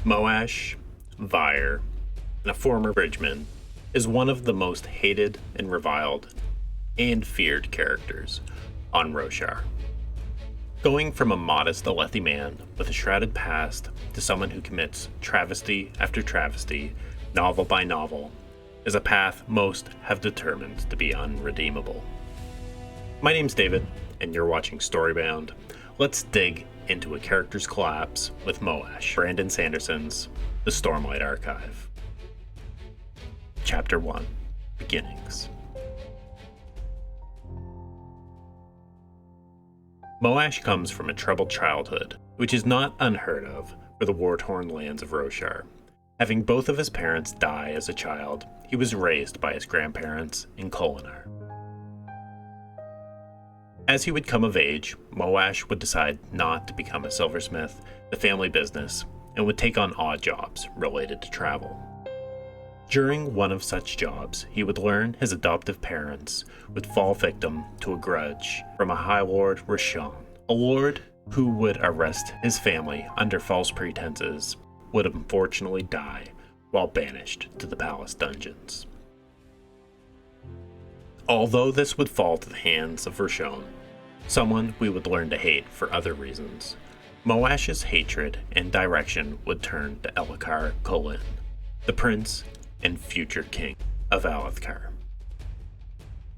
Moash, Vyre, and a former bridgeman, is one of the most hated and reviled and feared characters on Roshar. Going from a modest Alethi man with a shrouded past to someone who commits travesty after travesty, novel by novel, is a path most have determined to be unredeemable. My name's David, and you're watching Storybound. Let's dig into a character's collapse with Moash, Brandon Sanderson's The Stormlight Archive. Chapter 1, Beginnings. Moash comes from a troubled childhood, which is not unheard of for the war-torn lands of Roshar. Having both of his parents die as a child, he was raised by his grandparents in Kholinar. As he would come of age, Moash would decide not to become a silversmith, the family business, and would take on odd jobs related to travel. During one of such jobs, he would learn his adoptive parents would fall victim to a grudge from a High Lord Ralhm, a lord who would arrest his family under false pretenses, would unfortunately die while banished to the palace dungeons. Although this would fall to the hands of Ralhm, someone we would learn to hate for other reasons, Moash's hatred and direction would turn to Elhokar Kholin, the prince and future king of Alethkar.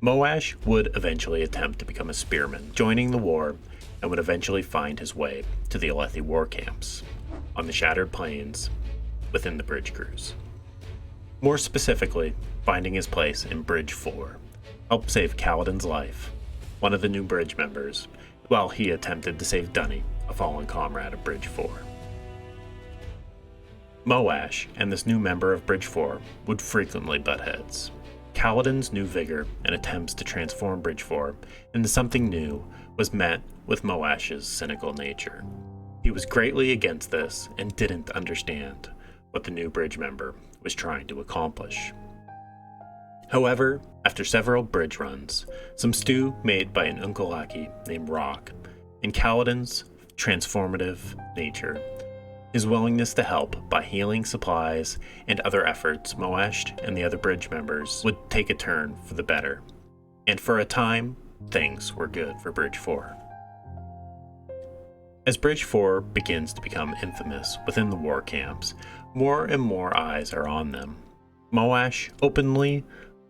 Moash would eventually attempt to become a spearman, joining the war, and would eventually find his way to the Alethi war camps on the Shattered Plains within the Bridge Crews. More specifically, finding his place in Bridge 4, helped save Kaladin's life, one of the new bridge members, while he attempted to save Dunny, a fallen comrade of Bridge 4. Moash and this new member of Bridge 4 would frequently butt heads. Kaladin's new vigor and attempts to transform Bridge 4 into something new was met with Moash's cynical nature. He was greatly against this and didn't understand what the new bridge member was trying to accomplish. However, after several bridge runs, some stew made by an Unkalaki named Rock, and Kaladin's transformative nature, his willingness to help by healing supplies and other efforts, Moash and the other bridge members would take a turn for the better. And for a time, things were good for Bridge 4. As Bridge 4 begins to become infamous within the war camps, more and more eyes are on them. Moash openly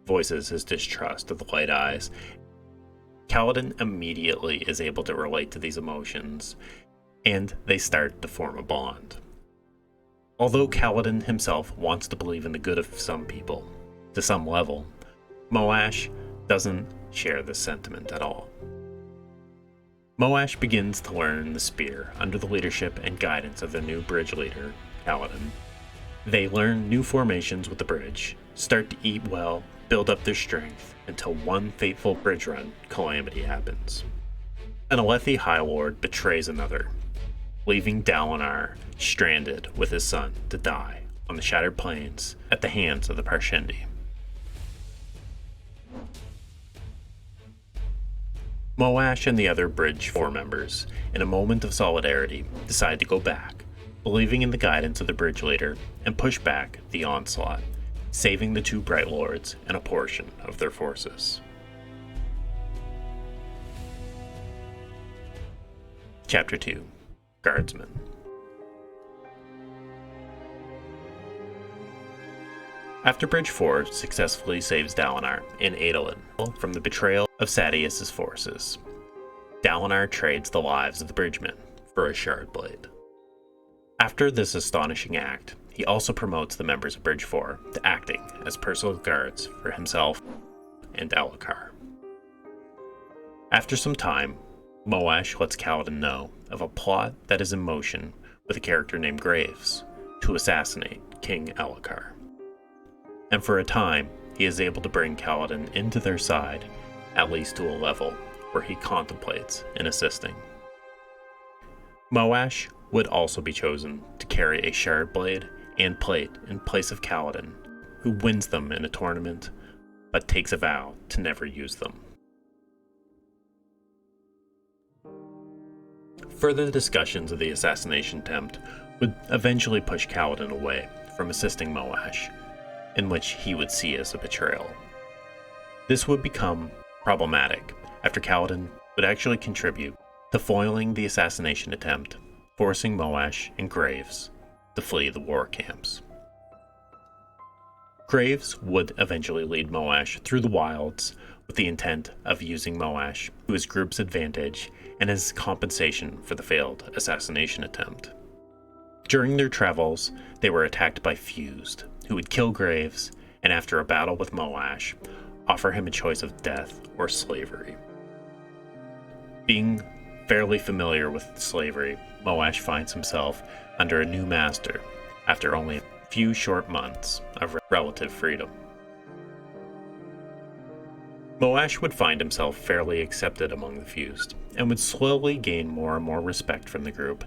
voices his distrust of the Light Eyes. Kaladin immediately is able to relate to these emotions, and they start to form a bond. Although Kaladin himself wants to believe in the good of some people, to some level, Moash doesn't share this sentiment at all. Moash begins to learn the spear under the leadership and guidance of their new bridge leader, Kaladin. They learn new formations with the bridge, start to eat well, build up their strength, until one fateful bridge run calamity happens. An Alethi High Lord betrays another, leaving Dalinar stranded with his son to die on the Shattered Plains at the hands of the Parshendi. Moash and the other Bridge 4 members, in a moment of solidarity, decide to go back, believing in the guidance of the bridge leader, and push back the onslaught, saving the two Bright Lords and a portion of their forces. Chapter 2, Guardsmen. After Bridge 4 successfully saves Dalinar and Adolin from the betrayal of Sadeas' forces, Dalinar trades the lives of the bridgemen for a shard blade. After this astonishing act, he also promotes the members of Bridge 4 to acting as personal guards for himself and Elhokar. After some time, Moash lets Kaladin know of a plot that is in motion with a character named Graves to assassinate King Elhokar. And for a time, he is able to bring Kaladin into their side, at least to a level where he contemplates in assisting. Moash would also be chosen to carry a shard blade and plate in place of Kaladin, who wins them in a tournament, but takes a vow to never use them. Further discussions of the assassination attempt would eventually push Kaladin away from assisting Moash, in which he would see as a betrayal. This would become problematic after Kaladin would actually contribute to foiling the assassination attempt, forcing Moash and Graves to flee the war camps. Graves would eventually lead Moash through the wilds with the intent of using Moash to his group's advantage and as compensation for the failed assassination attempt. During their travels, they were attacked by Fused, who would kill Graves, and after a battle with Moash, offer him a choice of death or slavery. Being fairly familiar with slavery, Moash finds himself under a new master after only a few short months of relative freedom. Moash would find himself fairly accepted among the Fused, and would slowly gain more and more respect from the group,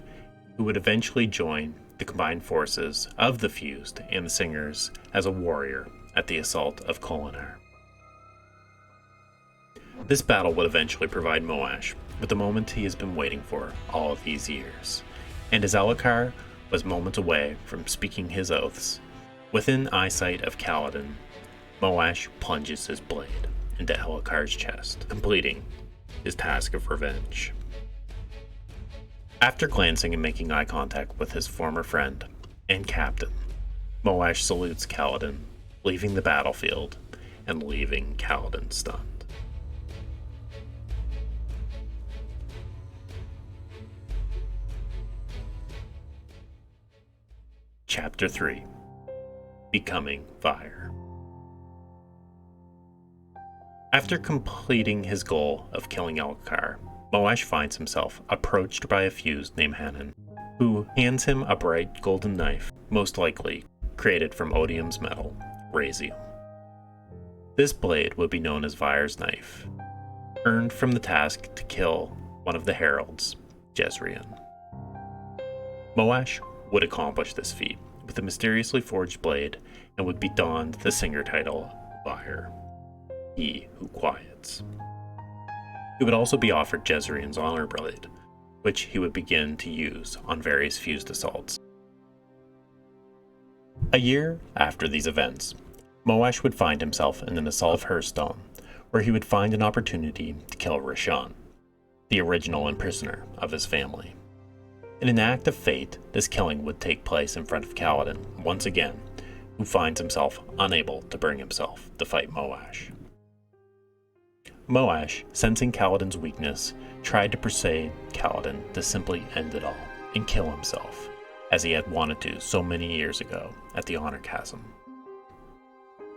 who would eventually join the combined forces of the Fused and the Singers as a warrior at the assault of Kholinar. This battle would eventually provide Moash with the moment he has been waiting for all of these years, and as Elhokar was moments away from speaking his oaths, within eyesight of Kaladin, Moash plunges his blade into Elhokar's chest, completing his task of revenge. After glancing and making eye contact with his former friend and captain, Moash salutes Kaladin, leaving the battlefield and leaving Kaladin stunned. Chapter 3: Becoming Fire. After completing his goal of killing Elhokar, Moash finds himself approached by a Fused named Hanan, who hands him a bright golden knife, most likely created from Odium's metal, Razium. This blade would be known as Vyre's knife, earned from the task to kill one of the heralds, Jezrien. Moash would accomplish this feat with a mysteriously forged blade and would be donned the singer title Vyre, he who quiets. He would also be offered Jezrien's honor blade, which he would begin to use on various Fused assaults. A year after these events, Moash would find himself in an assault of Hearthstone, where he would find an opportunity to kill Rishon, the original imprisoner of his family. In an act of fate, this killing would take place in front of Kaladin once again, who finds himself unable to bring himself to fight Moash. Moash, sensing Kaladin's weakness, tried to persuade Kaladin to simply end it all and kill himself, as he had wanted to so many years ago at the Honor Chasm.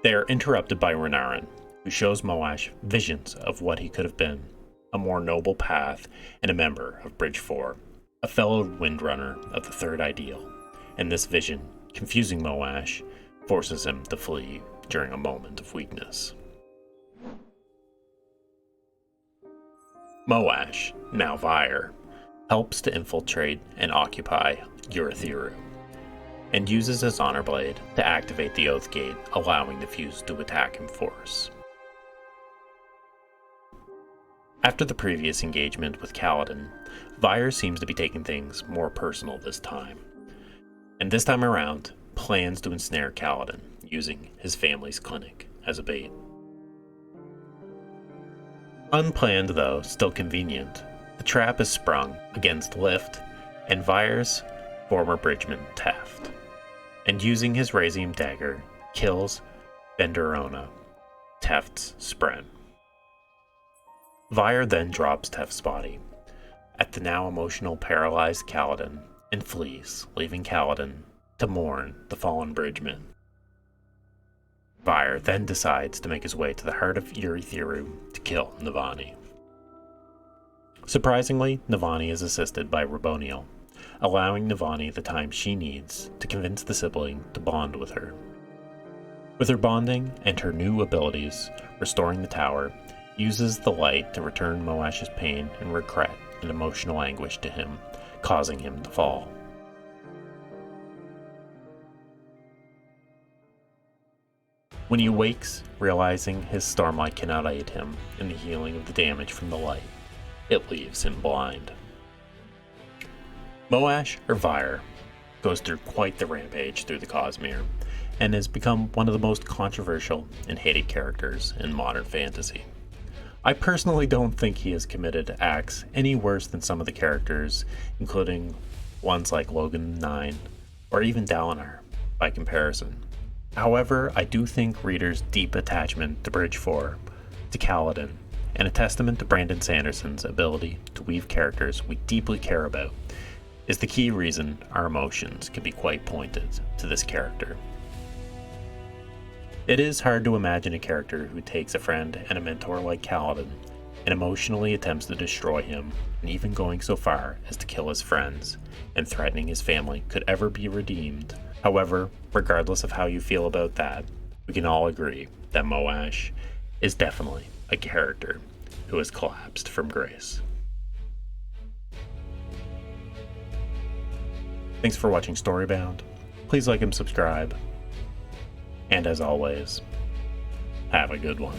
They are interrupted by Renarin, who shows Moash visions of what he could have been, a more noble path and a member of Bridge 4, a fellow Windrunner of the Third Ideal, and this vision, confusing Moash, forces him to flee during a moment of weakness. Moash, now Vyre, helps to infiltrate and occupy Urithiru, and uses his honor blade to activate the Oath Gate, allowing the Fused to attack in force. After the previous engagement with Kaladin, Vyre seems to be taking things more personal this time, and this time around plans to ensnare Kaladin using his family's clinic as a bait. Unplanned though, still convenient, the trap is sprung against Lift and Vyre's former bridgeman Teft, and using his Razium dagger, kills Benderona, Teft's spren. Vyre then drops Teft's body at the now emotional paralyzed Kaladin and flees, leaving Kaladin to mourn the fallen bridgeman. Vyre then decides to make his way to the heart of Urithiru to kill Navani. Surprisingly, Navani is assisted by Raboniel, allowing Navani the time she needs to convince the sibling to bond with her. With her bonding and her new abilities, restoring the tower uses the light to return Moash's pain and regret and emotional anguish to him, causing him to fall. When he awakes, realizing his Stormlight cannot aid him in the healing of the damage from the light, it leaves him blind. Moash or Vyre goes through quite the rampage through the Cosmere, and has become one of the most controversial and hated characters in modern fantasy. I personally don't think he has committed acts any worse than some of the characters, including ones like Logan 9 or even Dalinar, by comparison. However, I do think readers' deep attachment to Bridge 4, to Kaladin, and a testament to Brandon Sanderson's ability to weave characters we deeply care about, is the key reason our emotions can be quite pointed to this character. It is hard to imagine a character who takes a friend and a mentor like Kaladin and emotionally attempts to destroy him, and even going so far as to kill his friends and threatening his family could ever be redeemed. However, regardless of how you feel about that, we can all agree that Moash is definitely a character who has collapsed from grace. Thanks for watching Storybound. Please like and subscribe. And as always, have a good one.